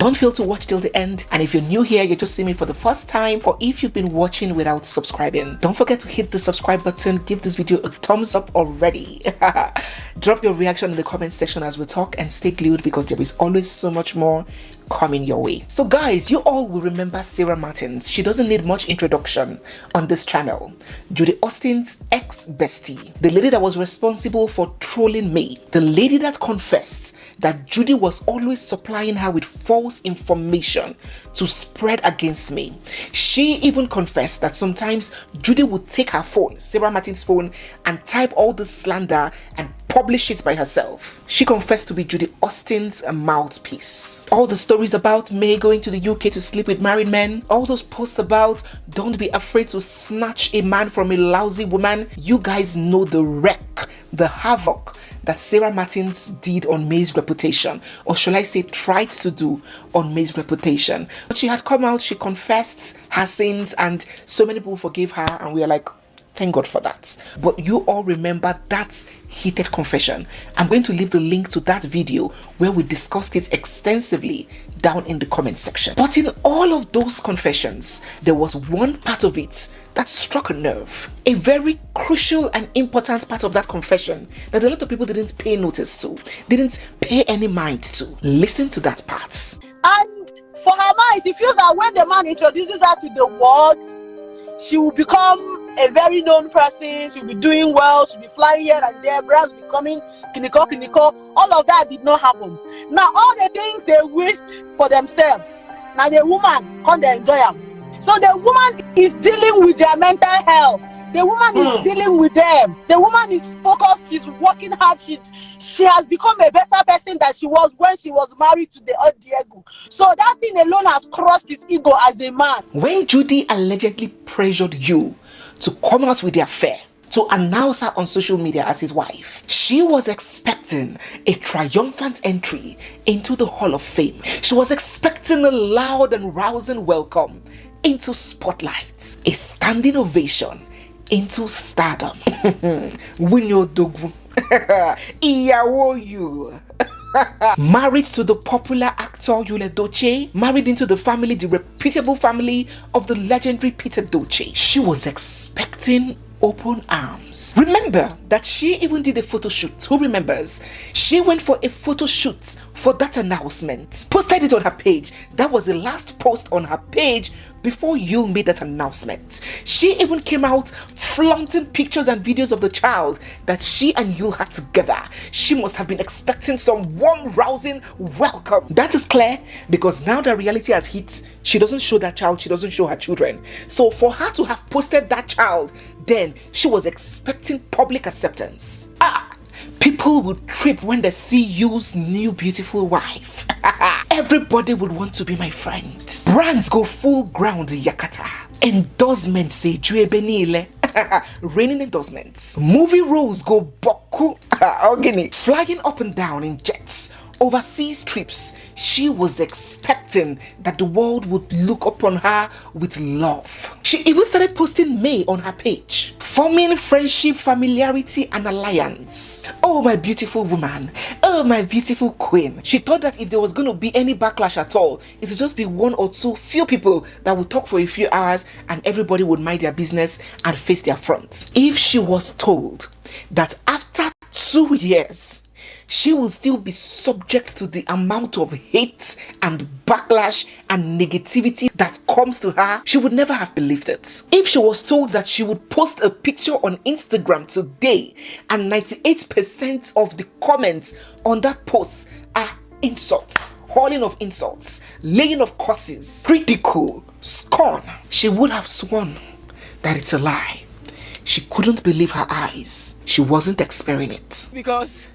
Don't fail to watch till the end, and if you're new here, you just see me for the first time, or if you've been watching without subscribing, don't forget to hit the subscribe button, give this video a thumbs up already. Drop your reaction in the comment section as we talk, and stay glued because there is always so much more coming your way. So guys, you all will remember Sarah Martins. She doesn't need much introduction on this channel. Judy Austin's ex-bestie, the lady that was responsible for trolling me, the lady that confessed that Judy was always supplying her with false information to spread against me. She even confessed that sometimes Judy would take her phone, Sarah Martins' phone, and type all the slander and publish it by herself. She confessed to be Judy Austin's mouthpiece. All the stories about May going to the UK to sleep with married men, all those posts about don't be afraid to snatch a man from a lousy woman, you guys know the wreck, the havoc that Sarah Martins did on May's reputation, or shall I say tried to do on May's reputation. But she had come out, she confessed her sins, and so many people forgave her, and we are like, thank God for that. But you all remember that heated confession. I'm going to leave the link to that video where we discussed it extensively down in the comment section. But in all of those confessions, there was one part of it that struck a nerve. A very crucial and important part of that confession that a lot of people didn't pay notice to, didn't pay any mind to. Listen to that part. And for her mind, she feels that when the man introduces her to the world, she will become a very known person, she'll be doing well, she'll be flying here and there, brands will be coming, kiniko. All of that did not happen. Now, all the things they wished for themselves, now the woman can't enjoy them. So the woman is dealing with their mental health. The woman is dealing with them. The woman is focused, she's working hard, she has become a better person than she was when she was married to the old Diego. So that thing alone has crushed his ego as a man. When Judy allegedly pressured you to come out with the affair, to announce her on social media as his wife, she was expecting a triumphant entry into the Hall of Fame. She was expecting a loud and rousing welcome into spotlights, a standing ovation into stardom. Winyodogu. Iyawo you. Married to the popular actor Edochie, married into the family, the reputable family of the legendary Peter Edochie. She was expecting open arms. Remember that she even did a photo shoot. Who remembers? She went for a photo shoot for that announcement, posted it on her page. That was the last post on her page before Yul made that announcement. She even came out flaunting pictures and videos of the child that she and Yul had together. She must have been expecting some warm, rousing welcome. That is clear because now that reality has hit, she doesn't show that child, she doesn't show her children. So for her to have posted that child, then she was expecting public acceptance. People would trip when they see Yul's new beautiful wife. Everybody would want to be my friend. Brands go full ground Yakata. Endorsements say Juebenile. Raining endorsements. Movie roles go boku. Organic. Flying up and down in jets. Overseas trips. She was expecting that the world would look upon her with love. She even started posting May on her page, forming friendship, familiarity, and alliance. Oh, my beautiful woman. Oh, my beautiful queen. She thought that if there was going to be any backlash at all, it would just be one or two few people that would talk for a few hours and everybody would mind their business and face their front. If she was told that after 2 years, she will still be subject to the amount of hate and backlash and negativity that comes to her, she would never have believed it. If she was told that she would post a picture on Instagram today and 98% of the comments on that post are insults, hurling of insults, laying of curses, critical, scorn, she would have sworn that it's a lie. She couldn't believe her eyes. She wasn't experiencing it. Because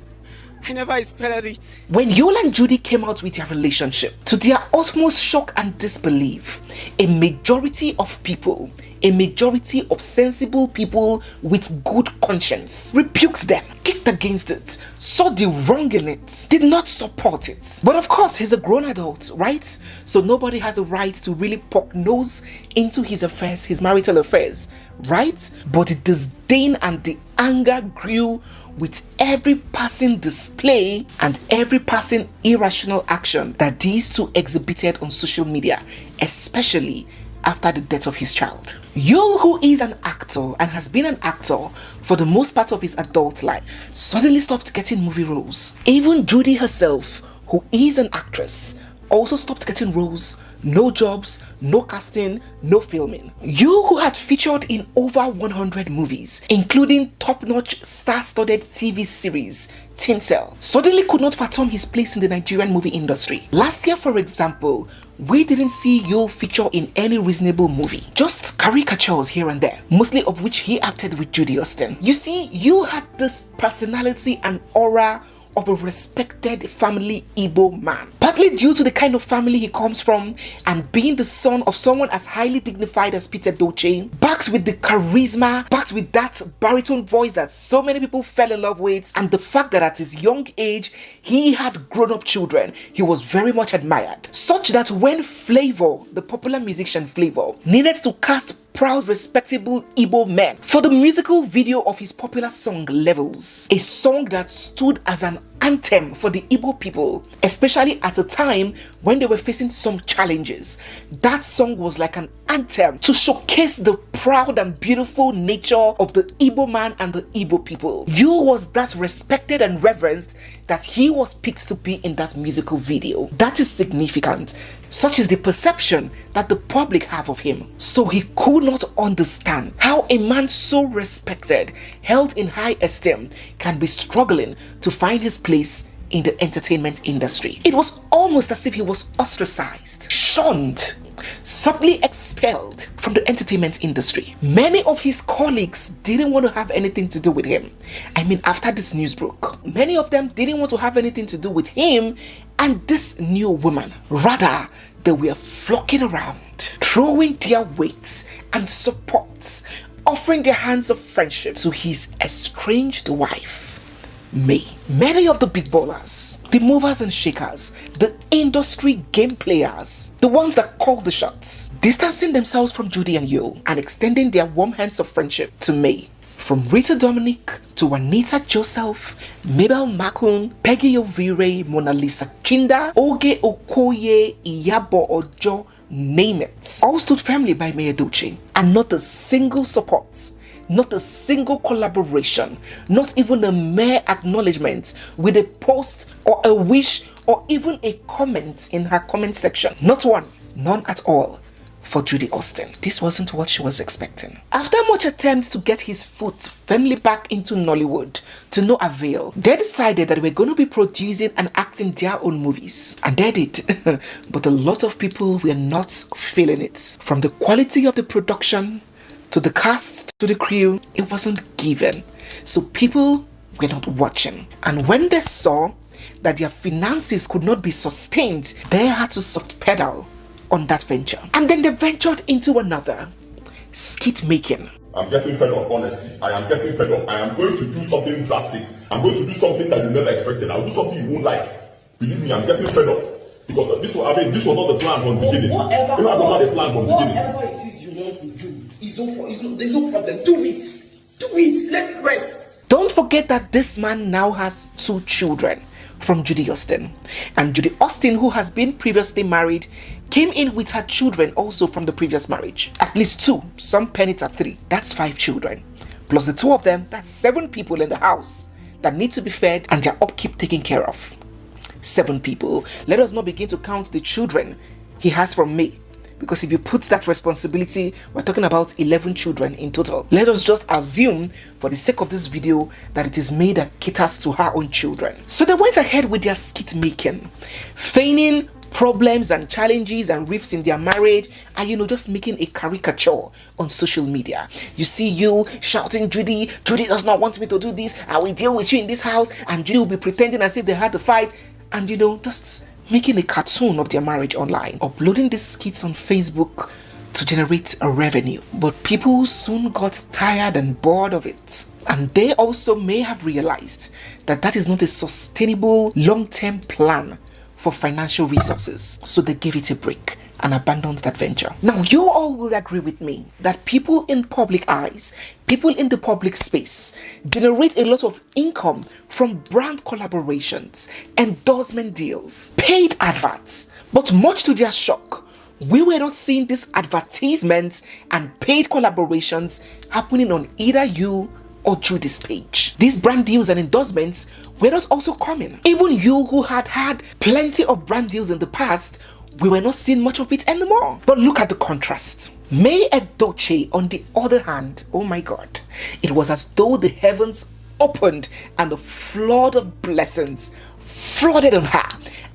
I never expected it. When Yul and Judy came out with their relationship, to their utmost shock and disbelief, a majority of people, a majority of sensible people with good conscience rebuked them, kicked against it, saw the wrong in it, did not support it. But of course, he's a grown adult, right? So nobody has a right to really poke nose into his affairs, his marital affairs, right? But the disdain and the anger grew with every passing display and every passing irrational action that these two exhibited on social media, especially after the death of his child. Yul, who is an actor and has been an actor for the most part of his adult life, suddenly stopped getting movie roles. Even Judy herself, who is an actress, also stopped getting roles. No jobs, no casting, no filming. Yul, who had featured in over 100 movies, including top-notch star-studded TV series Tinsel, suddenly could not fathom his place in the Nigerian movie industry. Last year, for example, we didn't see Yul feature in any reasonable movie. Just caricatures here and there, mostly of which he acted with Judy Austin. You see, Yul had this personality and aura of a respected family Igbo man, partly due to the kind of family he comes from and being the son of someone as highly dignified as Peter Edochie, backed with the charisma, backed with that baritone voice that so many people fell in love with, and the fact that at his young age he had grown-up children. He was very much admired, such that when Flavor, the popular musician Flavor, needed to cast proud, respectable Igbo men for the musical video of his popular song Levels, a song that stood as an anthem for the Igbo people, especially at a time when they were facing some challenges. That song was like an anthem to showcase the proud and beautiful nature of the Igbo man and the Igbo people. Yul was that respected and reverenced that he was picked to be in that musical video. That is significant. Such is the perception that the public have of him. So he could not understand how a man so respected, held in high esteem, can be struggling to find his place in the entertainment industry. It was almost as if he was ostracized, shunned, subtly expelled from the entertainment industry. Many of his colleagues didn't want to have anything to do with him. I mean, after this news broke, many of them didn't want to have anything to do with him and this new woman. Rather, they were flocking around, throwing their weight and support, offering their hands of friendship to his estranged wife, May. Many of the big ballers, the movers and shakers, the industry game players, the ones that call the shots, distancing themselves from Judy and Yul and extending their warm hands of friendship to May. From Rita Dominic to Anita Joseph, Mabel Makun, Peggy Ovire, Mona Lisa Chinda, Oge Okoye, Iyabo Ojo, name it, all stood firmly by May Edochie, and not a single support, not a single collaboration, not even a mere acknowledgement with a post or a wish or even a comment in her comment section. Not one, none at all for Judy Austin. This wasn't what she was expecting. After much attempts to get his foot firmly back into Nollywood, to no avail, they decided that we're going to be producing and acting their own movies. And they did. But a lot of people were not feeling it. From the quality of the production, to the cast, to the crew, it wasn't given. So people were not watching. And when they saw that their finances could not be sustained, they had to soft pedal on that venture. And then they ventured into another, skit making. I'm getting fed up, honestly. I am getting fed up. I am going to do something drastic. I'm going to do something that you never expected. I'll do something you won't like. Believe me, I'm getting fed up. Because this was not the plan from the beginning. I don't have a plan from the beginning. Whatever it is you want to do, there's no problem. Do it. Do it. Let's rest. Don't forget that this man now has 2 children from Judy Austin. And Judy Austin, who has been previously married, came in with her children also from the previous marriage. At least 2, some pen it at 3. That's 5 children. Plus the 2 of them, that's 7 people in the house that need to be fed and their upkeep taken care of. 7 people. Let us not begin to count the children he has from me. Because if you put that responsibility, we're talking about 11 children in total. Let us just assume, for the sake of this video, that it is May that caters to her own children. So they went ahead with their skit making, feigning problems and challenges and rifts in their marriage, and just making a caricature on social media. You see you shouting, Judy does not want me to do this, I will deal with you in this house, and Judy will be pretending as if they had a fight, and just making a cartoon of their marriage online, uploading these skits on Facebook, to generate a revenue. But people soon got tired and bored of it. And they also may have realized that that is not a sustainable long-term plan for financial resources. So they gave it a break and abandoned that venture. Now, you all will agree with me that people in public eyes, people in the public space, generate a lot of income from brand collaborations, endorsement deals, paid adverts. But much to their shock, we were not seeing these advertisements and paid collaborations happening on either you or Judy's page. These brand deals and endorsements were not also coming. Even you who had had plenty of brand deals in the past, we were not seeing much of it anymore. But look at the contrast. May Edochie, on the other hand, oh my God, it was as though the heavens opened and the flood of blessings flooded on her,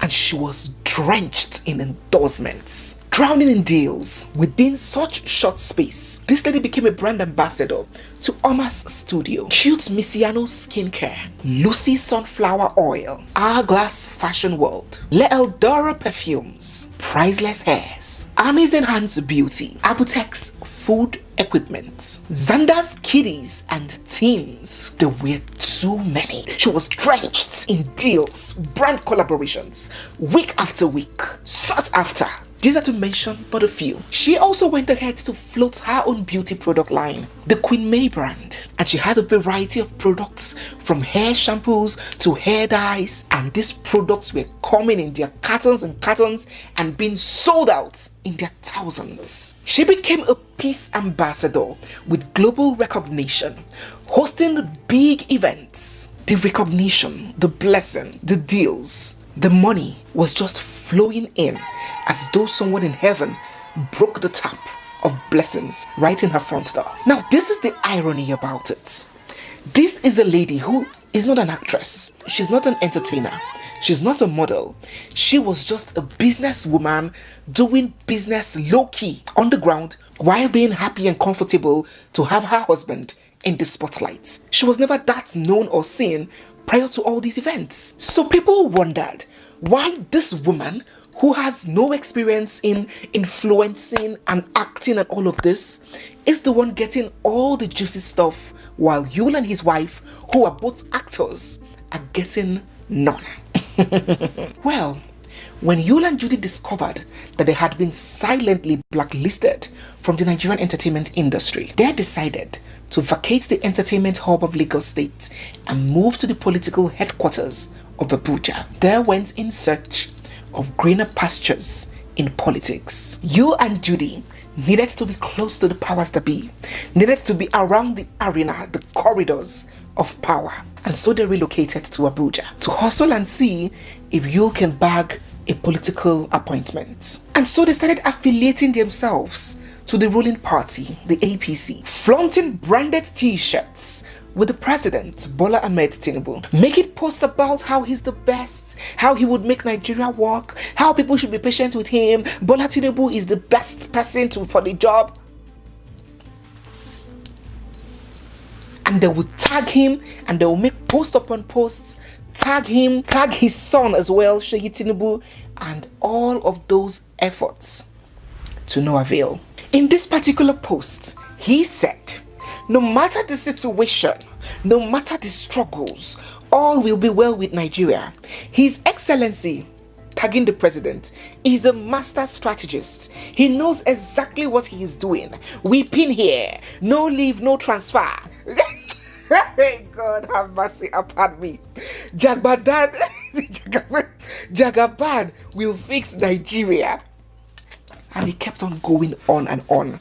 and she was drenched in endorsements, drowning in deals. Within such short space, this lady became a brand ambassador to Oma's Studio, Cute Misiano Skincare, Lucy Sunflower Oil, Hourglass Fashion World, Le Eldora Perfumes, Priceless Hairs, Annie's Enhanced Beauty, Abutex Food Equipment, Xander's Kiddies and Teens. There were too many. She was drenched in deals, brand collaborations, week after week, sought after. These are to mention but a few. She also went ahead to float her own beauty product line, the Queen May brand. And she has a variety of products from hair shampoos to hair dyes. And these products were coming in their cartons and cartons and being sold out in their thousands. She became a peace ambassador with global recognition, hosting big events. The recognition, the blessing, the deals, the money was just flowing in as though someone in heaven broke the tap of blessings right in her front door. Now, this is the irony about it. This is a lady who is not an actress. She's not an entertainer. She's not a model. She was just a businesswoman doing business low-key on the ground while being happy and comfortable to have her husband in the spotlight. She was never that known or seen prior to all these events. So people wondered why this woman who has no experience in influencing and acting and all of this is the one getting all the juicy stuff, while Yul and his wife, who are both actors, are getting none. Well, when Yul and Judy discovered that they had been silently blacklisted from the Nigerian entertainment industry, they decided to vacate the entertainment hub of Lagos State and move to the political headquarters of Abuja. They went in search of greener pastures in politics. Yul and Judy needed to be close to the powers that be, needed to be around the arena, the corridors of power. And so they relocated to Abuja to hustle and see if Yul can bag a political appointment. And so they started affiliating themselves to the ruling party, the APC, flaunting branded t-shirts with the president, Bola Ahmed Tinubu, making posts about how he's the best, how he would make Nigeria work, how people should be patient with him. Bola Tinubu is the best person for the job. And they would tag him, and they will make post upon posts, tag him, tag his son as well, Seyi Tinubu, and all of those efforts to no avail. In this particular post, he said, no matter the situation, no matter the struggles, all will be well with Nigeria. His Excellency, tagging the president, is a master strategist. He knows exactly what he is doing. We pin here, no leave, no transfer. Hey, God have mercy upon me. Jagaban will fix Nigeria. And he kept on going on and on.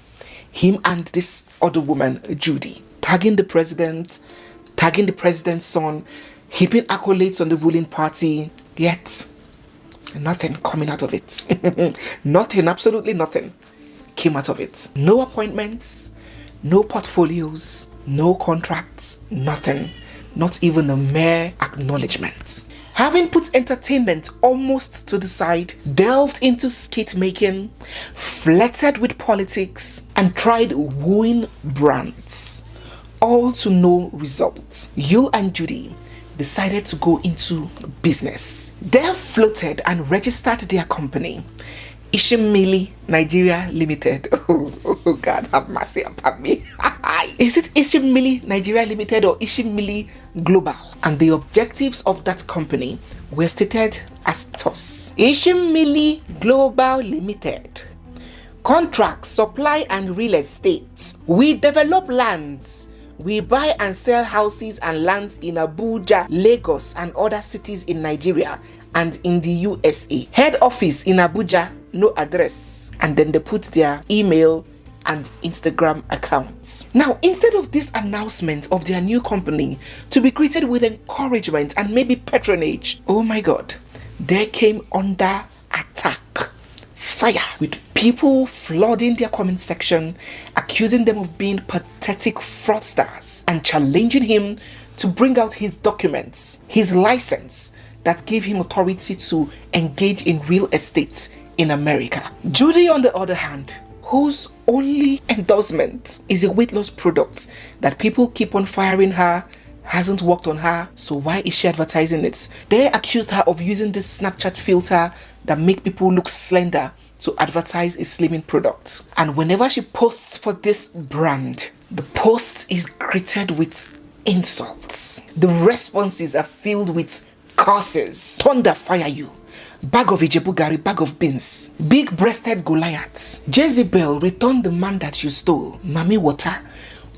Him and this other woman, Judy, tagging the president's son, heaping accolades on the ruling party, yet nothing coming out of it. Nothing, absolutely nothing came out of it. No appointments, no portfolios, no contracts, nothing. Not even a mere acknowledgement. Having put entertainment almost to the side, delved into skit making, flirted with politics, and tried wooing brands, all to no result, Yul and Judy decided to go into business. They floated and registered their company, Ishimili Nigeria Limited. Oh God, have mercy upon me. Is it Ishimili Nigeria Limited or Ishimili Global? And the objectives of that company were stated as thus: Ishimili Global Limited. Contract, supply and real estate. We develop lands. We buy and sell houses and lands in Abuja, Lagos, and other cities in Nigeria and in the USA. Head office in Abuja, no address. And then they put their email and Instagram accounts. Now, instead of this announcement of their new company to be greeted with encouragement and maybe patronage, oh my God, they came under attack. Fire, with people flooding their comment section, accusing them of being pathetic fraudsters and challenging him to bring out his documents, his license that gave him authority to engage in real estate in America. Judy, on the other hand, whose only endorsement is a weight loss product that people keep on firing her, hasn't worked on her, so why is she advertising it? They accused her of using this Snapchat filter that make people look slender to advertise a slimming product. And whenever she posts for this brand, the post is greeted with insults. The responses are filled with curses. Thunder fire you. Bag of Ijebu Gari, bag of beans. Big-breasted Goliaths. Jezebel, return the man that you stole. Mami water.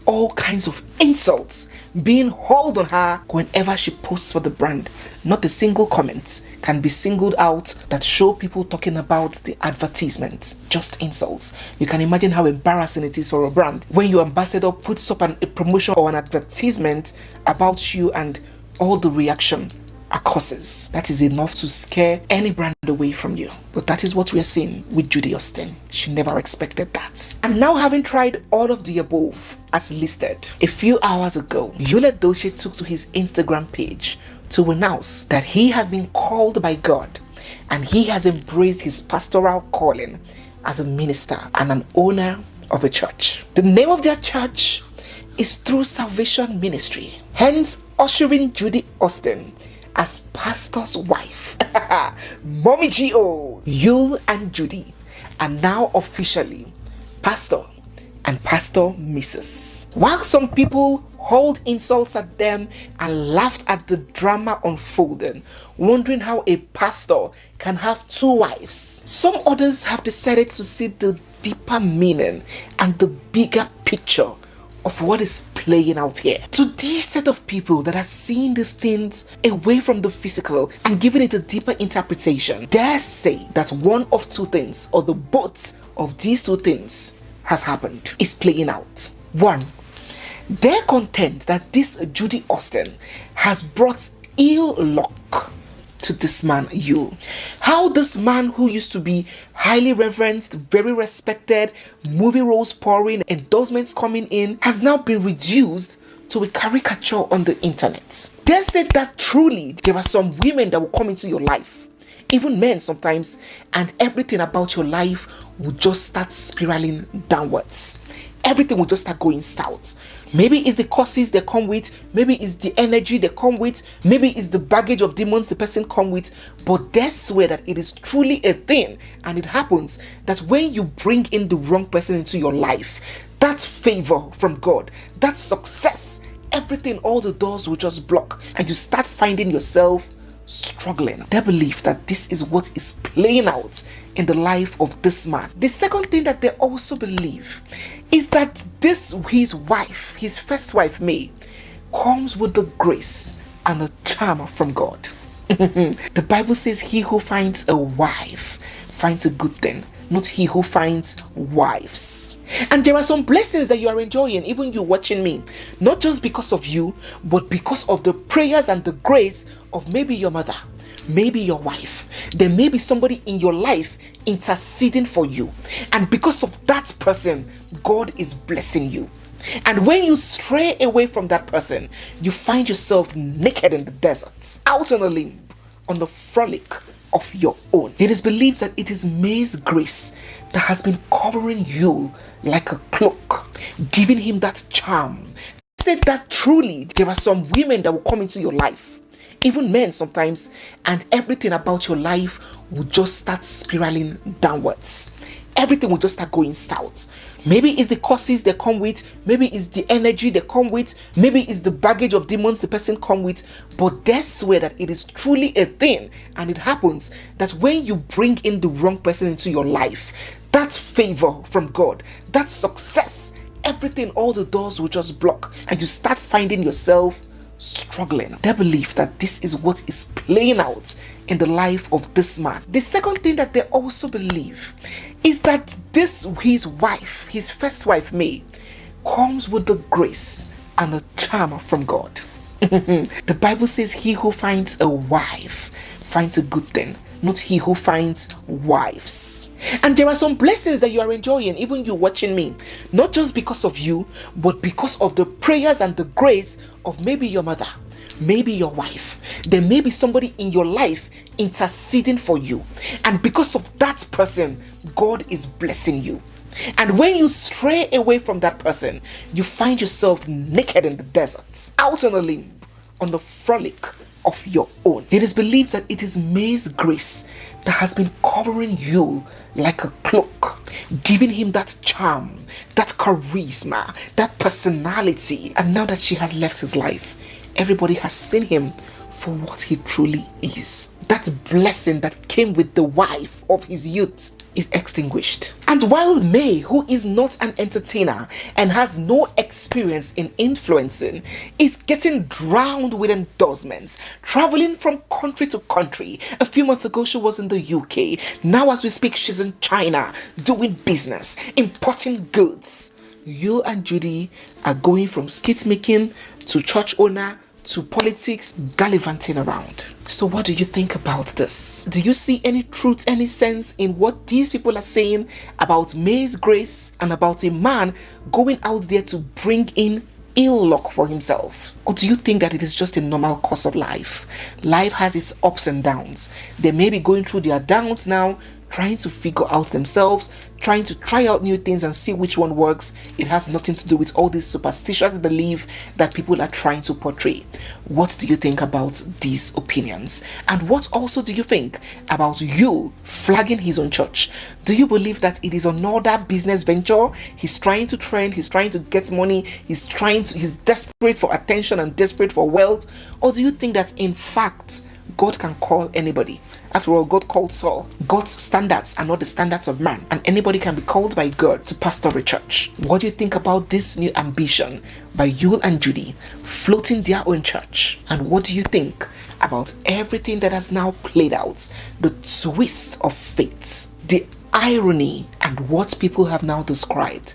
All kinds of insults being hauled on her whenever she posts for the brand. Not a single comment can be singled out that show people talking about the advertisement. Just insults. You can imagine how embarrassing it is for a brand when your ambassador puts up a promotion or an advertisement about you and all the reaction are curses. That is enough to scare any brand away from you. But that is what we are seeing with Judy Austin. She never expected that. And now, having tried all of the above as listed, a few hours ago, Edochie took to his Instagram page to announce that he has been called by God and he has embraced his pastoral calling as a minister and an owner of a church. The name of their church is True Salvation Ministry, hence ushering Judy Austin as pastor's wife. Mommy G.O., Yul and Judy are now officially pastor and pastor Mrs. While some people hurled insults at them and laughed at the drama unfolding, wondering how a pastor can have two wives, some others have decided to see the deeper meaning and the bigger picture of what is playing out here. To this set of people that are seeing these things away from the physical and giving it a deeper interpretation, dare say that one of two things, or the both of these two things, has happened, is playing out. One, they're content that this Judy Austin has brought ill luck to this man, Yul. How this man who used to be highly reverenced, very respected, movie roles pouring, endorsements coming in, has now been reduced to a caricature on the internet. They said that truly there are some women that will come into your life, even men sometimes, and everything about your life will just start spiraling downwards. Everything will just start going south. Maybe it's the curses they come with, maybe it's the energy they come with, maybe it's the baggage of demons the person come with, but they swear that it is truly a thing, and it happens that when you bring in the wrong person into your life, that favor from God, that success, everything, all the doors will just block, and you start finding yourself struggling. They believe that this is what is playing out in the life of this man. The second thing that they also believe is that his wife, his first wife May, comes with the grace and a charm from God. The Bible says he who finds a wife finds a good thing, not he who finds wives. And there are some blessings that you are enjoying, even you watching me, not just because of you, but because of the prayers and the grace of maybe your mother, maybe your wife. There may be somebody in your life interceding for you, and because of that person, God is blessing you. And when you stray away from that person, you find yourself naked in the desert, out on a limb, on the frolic of your own. It is believed that it is May's grace that has been covering you like a cloak, giving him that charm. Said that truly there are some women that will come into your life, even men sometimes, and everything about your life will just start spiraling downwards. Everything will just start going south. Maybe it's the causes they come with, maybe it's the energy they come with, maybe it's the baggage of demons the person come with, but they swear that it is truly a thing, and it happens that when you bring in the wrong person into your life, that favor from God, that success, everything, all the doors will just block, and you start finding yourself struggling. They believe that this is what is playing out in the life of this man. The second thing that they also believe is that his wife, his first wife May, comes with the grace and the charm from God. The Bible says he who finds a wife finds a good thing, not he who finds wives. And there are some blessings that you are enjoying, even you watching me, not just because of you, but because of the prayers and the grace of maybe your mother, maybe your wife. There may be somebody in your life interceding for you, and because of that person, God is blessing you. And when you stray away from that person, you find yourself naked in the desert, out on a limb, on the frolic of your own. It is believed that it is May's grace that has been covering you like a cloak, giving him that charm, that charisma, that personality. And now that she has left his life, everybody has seen him for what he truly is. That blessing that came with the wife of his youth is extinguished. And while May, who is not an entertainer and has no experience in influencing, is getting drowned with endorsements, traveling from country to country. A few months ago, she was in the UK. Now, as we speak, she's in China doing business, importing goods. You and Judy are going from skit making to church owner to politics, gallivanting around. So what do you think about this? Do you see any truth, any sense in what these people are saying about May's grace and about a man going out there to bring in ill luck for himself? Or do you think that it is just a normal course of life? Life has its ups and downs. They may be going through their downs now, trying to figure out themselves, trying to try out new things and see which one works. It has nothing to do with all this superstitious belief that people are trying to portray. What do you think about these opinions? And what also do you think about you flagging his own church? Do you believe that it is another business venture? He's trying to trend, he's trying to get money, he's desperate for attention and desperate for wealth? Or do you think that in fact God can call anybody? After all, God called Saul. God's standards are not the standards of man, and anybody can be called by God to pastor a church. What do you think about this new ambition by Yul and Judy floating their own church? And what do you think about everything that has now played out, the twist of fate, the irony, and what people have now described